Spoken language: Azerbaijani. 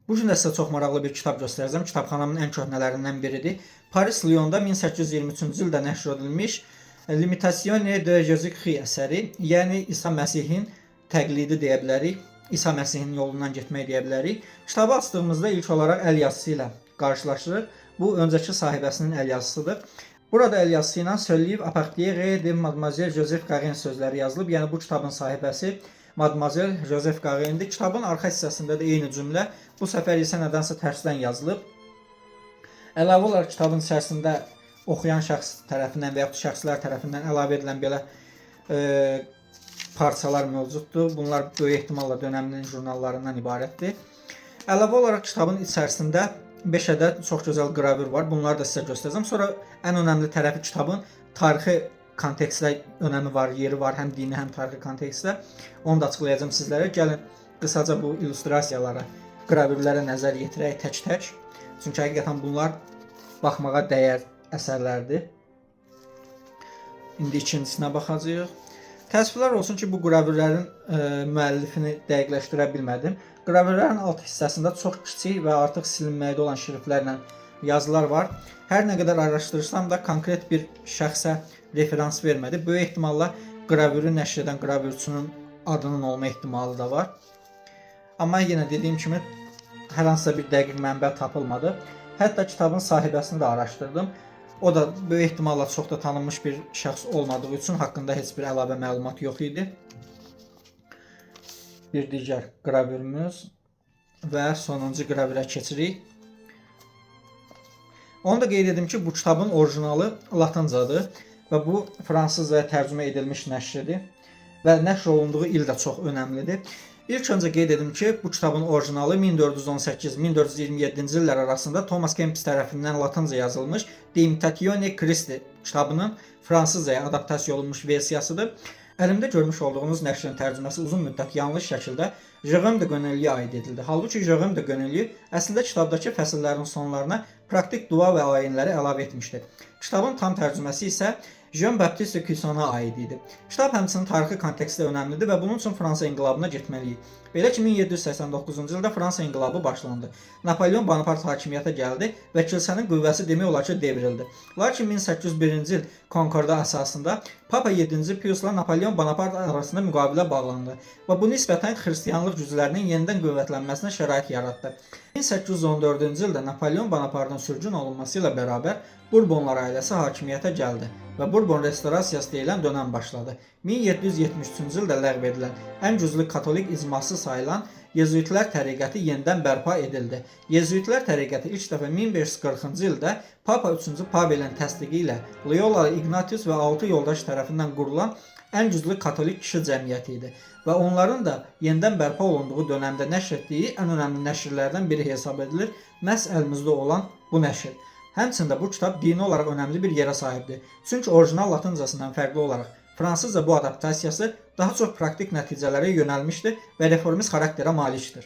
Bu gün də sizə çox maraqlı bir kitab göstərəcəm. Kitabxanamın ən köhnələrindən biridir. Paris Lyonda 1823-cü ildə nəşr edilmiş L'Imitation de Jésus-Christ əsəri, yəni İsa Məsihin təqlidi deyə bilərik. İsa Məsihin yolundan getmək deyə bilərik. Kitabı açdığımızda ilk olaraq əl yazısı ilə qarşılaşırıq. Bu öncəki sahibəsinin əl yazısıdır. Burada əl yazısı ilə Söyleyib Apartiere de Mademoiselle Joseph Garin sözləri yazılıb. Yəni bu kitabın sahibəsi Mademoiselle Joseph Garin'dir. Kitabın arxa hissəsində də eyni cümlə, bu səfər isə nədənsə tərsdən yazılıb. Əlavə olaraq kitabın içərisində oxuyan şəxs tərəfindən və yaxud şəxslər tərəfindən əlavə edilən belə parçalar mövcuddur. Bunlar böyük ehtimalla dönəminin jurnallarından ibarətdir. Əlavə olaraq kitabın içərisində 5 ədəd çox gözəl qravür var. Bunları da sizə göstərəcəm. Sonra ən önəmli tərəfi kitabın tarixi kontekstdə önəmi var, yeri var, həm dini, həm tarixi kontekstdə. Onu da açıqlayacağım sizlərə. Gəlin qısaca bu illüstrasiyalara, qravürlərə nəzər yetirək tək-tək. Çünki həqiqətən bunlar baxmağa dəyər əsərlərdir. İndi ikincisinə baxacağıq. Təəssüflər olsun ki, bu qravürlərin müəllifini dəqiqləşdirə bilmədim. Qravürlərin alt hissəsində çox kiçik və artıq silinməkdə olan şriftlərlə yazılar var. Hər nə qədər araşdırsam da konkret bir şəxsə referans vermədi. Böyük ehtimalla qravürü nəşr edən qravürçünün adının olma ehtimalı da var. Amma yenə dediyim kimi hər hansısa bir dəqiq mənbə tapılmadı. Hətta kitabın sahibəsini də araşdırdım. O da böyük ehtimalla çox da tanınmış bir şəxs olmadığı üçün haqqında heç bir əlavə məlumat yox idi. Bir digər qravürümüz və sonuncu qravürə keçirik. Onu da qeyd edim ki, bu kitabın orijinalı latıncadır və bu fransızcaya tərcümə edilmiş nəşridir və nəşr olunduğu il də çox önəmlidir. İlk öncə qeyd edim ki, bu kitabın orijinalı 1418-1427-ci illər arasında Thomas Kempis tərəfindən latınca yazılmış De Imitatione Christi kitabının fransızcaya adaptasiya olunmuş versiyasıdır. Əlimdə görmüş olduğunuz nəşrin tərcüməsi uzun müddət yanlış şəkildə Jérôme de Gonnelly'yə aid edildi. Halbuki Jérôme de Gonnelly əslində kitabdakı fəsillərin sonlarına praktik dua və ayinləri əlavə etmişdir. Kitabın tam tərcüməsi isə Jean-Baptiste Cussona aid idi. Kitab həmçinin tarixi kontekstdə önəmlidir və bunun üçün Fransa inqilabına getməliyik. Belə ki, 1789-cu ildə Fransa inqilabı başlandı. Napolyon Bonaparte hakimiyyətə gəldi və kilsənin qüvvəsi demək olar ki, devrildi. Lakin 1801-ci il Konkorda əsasında Papa 7-ci Piusla Napolyon Bonaparte arasında müqavilə bağlandı və bu nisbətən xristianlıq güclərinin yenidən qüvvətlənməsinə şərait yaratdı. 1814-cü ildə Napolyon Bonaparte'ın sürgün olunması ilə bərabər Bourbonlar ailəsi hakimiyyətə gəldi və Bourbon restorasiyası deyilən dönəm başladı. 1773-cü ildə ləğv edilən ən güclü katolik icması sayılan Yezuitlər təriqəti yenidən bərpa edildi. Yezuitlər təriqəti ilk dəfə 1540-cı ildə Papa 3-cü Pavelin təsdiqi ilə Loyola Ignatius və 6 yoldaş tərəfindən qurulan ən güclü katolik kişi cəmiyyəti idi və onların da yenidən bərpa olunduğu dönəmdə nəşr etdiyi ən önəmli nəşrlərdən biri hesab edilir məhz əlimizdə olan bu nəşr. Həmçində bu kitab dini olaraq önəmli bir yerə sahibdir. Çünki orijinal latıncasından fərqli olaraq fransızca bu adaptasiyası daha çox praktik nəticələrə yönəlmişdir və reformist xarakterə malikdir.